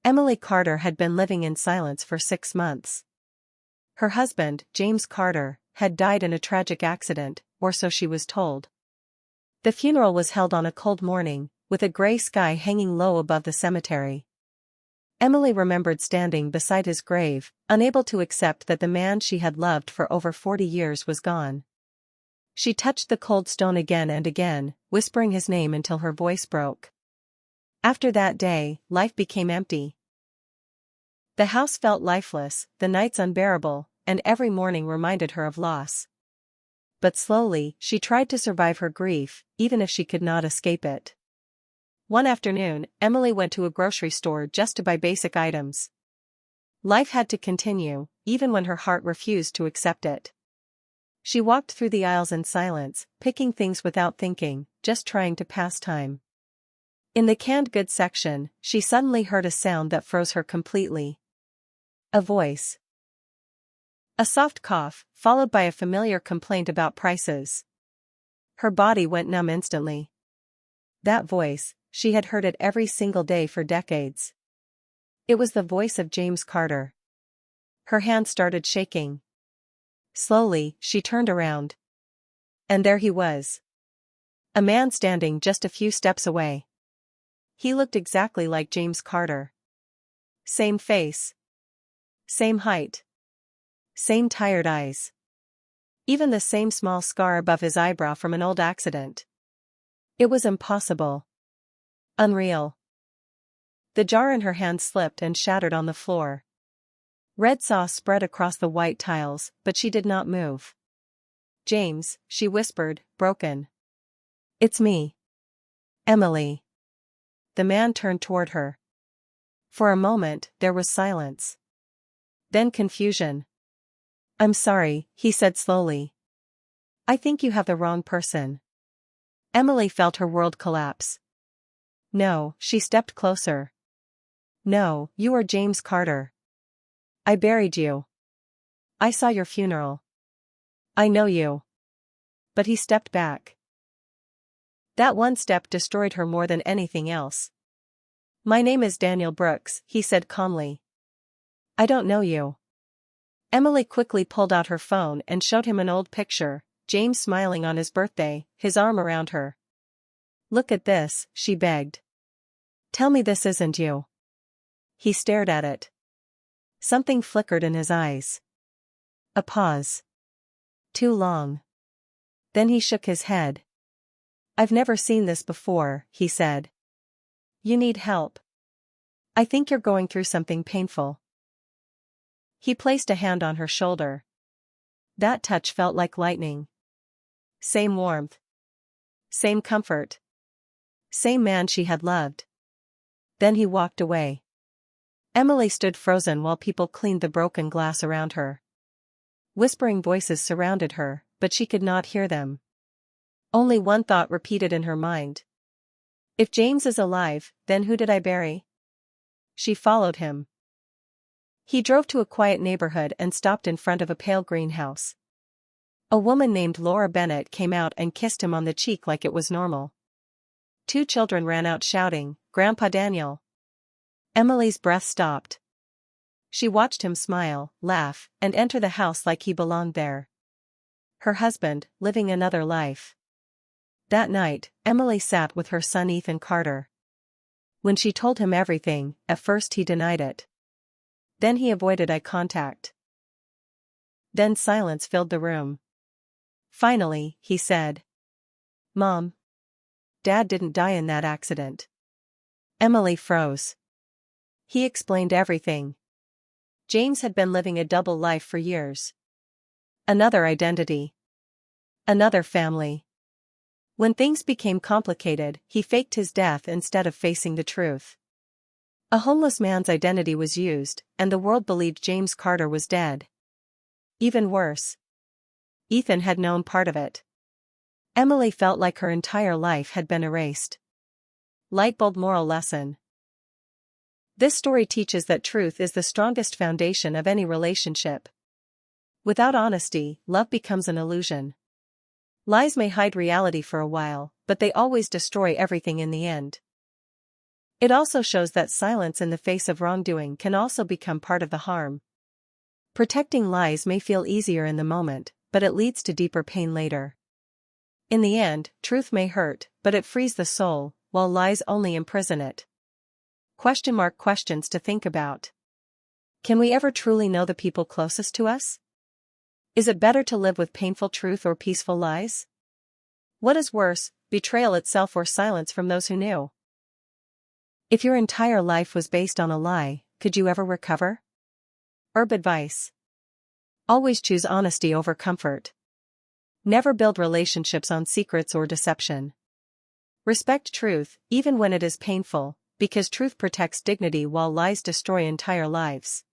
Emily Carter had been living in silence for 6 months. Her husband, James Carter, had died in a tragic accident, or so she was told. The funeral was held on a cold morning, with a gray sky hanging low above the cemetery. Emily remembered standing beside his grave, unable to accept that the man she had loved for over 40 years was gone. She touched the cold stone again and again, whispering his name until her voice broke. After that day, life became empty. The house felt lifeless, the nights unbearable, and every morning reminded her of loss. But slowly, she tried to survive her grief, even if she could not escape it. One afternoon, Emily went to a grocery store just to buy basic items. Life had to continue, even when her heart refused to accept it. She walked through the aisles in silence, picking things without thinking, just trying to pass time. In the canned goods section, she suddenly heard a sound that froze her completely. A voice. A soft cough, followed by a familiar complaint about prices. Her body went numb instantly. That voice, she had heard it every single day for decades. It was the voice of James Carter. Her hand started shaking. Slowly, she turned around. And there he was. A man standing just a few steps away. He looked exactly like James Carter. Same face. Same height. Same tired eyes. Even the same small scar above his eyebrow from an old accident. It was impossible. Unreal. The jar in her hand slipped and shattered on the floor. Red sauce spread across the white tiles, but she did not move. "James," she whispered, broken. "It's me. Emily." The man turned toward her. For a moment, there was silence. Then confusion. "I'm sorry," he said slowly. "I think you have the wrong person." Emily felt her world collapse. "No," she stepped closer. "No, you are James Carter. I buried you. I saw your funeral. I know you." But he stepped back. That one step destroyed her more than anything else. "My name is Daniel Brooks," he said calmly. "I don't know you." Emily quickly pulled out her phone and showed him an old picture, James smiling on his birthday, his arm around her. "Look at this," she begged. "Tell me this isn't you." He stared at it. Something flickered in his eyes. A pause. Too long. Then he shook his head. "I've never seen this before," he said. "You need help. I think you're going through something painful." He placed a hand on her shoulder. That touch felt like lightning. Same warmth. Same comfort. Same man she had loved. Then he walked away. Emily stood frozen while people cleaned the broken glass around her. Whispering voices surrounded her, but she could not hear them. Only one thought repeated in her mind. "If James is alive, then who did I bury?" She followed him. He drove to a quiet neighborhood and stopped in front of a pale greenhouse. A woman named Laura Bennett came out and kissed him on the cheek like it was normal. 2 children ran out shouting, "Grandpa Daniel." Emily's breath stopped. She watched him smile, laugh, and enter the house like he belonged there. Her husband, living another life. That night, Emily sat with her son Ethan Carter. When she told him everything, at first he denied it. Then he avoided eye contact. Then silence filled the room. Finally, he said, "Mom. Dad didn't die in that accident." Emily froze. He explained everything. James had been living a double life for years. Another identity. Another family. When things became complicated, he faked his death instead of facing the truth. A homeless man's identity was used, and the world believed James Carter was dead. Even worse. Ethan had known part of it. Emily felt like her entire life had been erased. Lightbulb moral lesson. This story teaches that truth is the strongest foundation of any relationship. Without honesty, love becomes an illusion. Lies may hide reality for a while, but they always destroy everything in the end. It also shows that silence in the face of wrongdoing can also become part of the harm. Protecting lies may feel easier in the moment, but it leads to deeper pain later. In the end, truth may hurt, but it frees the soul, while lies only imprison it. Questions to think about. Can we ever truly know the people closest to us? Is it better to live with painful truth or peaceful lies? What is worse, betrayal itself or silence from those who knew? If your entire life was based on a lie, could you ever recover? Herb advice. Always choose honesty over comfort. Never build relationships on secrets or deception. Respect truth, even when it is painful, because truth protects dignity while lies destroy entire lives.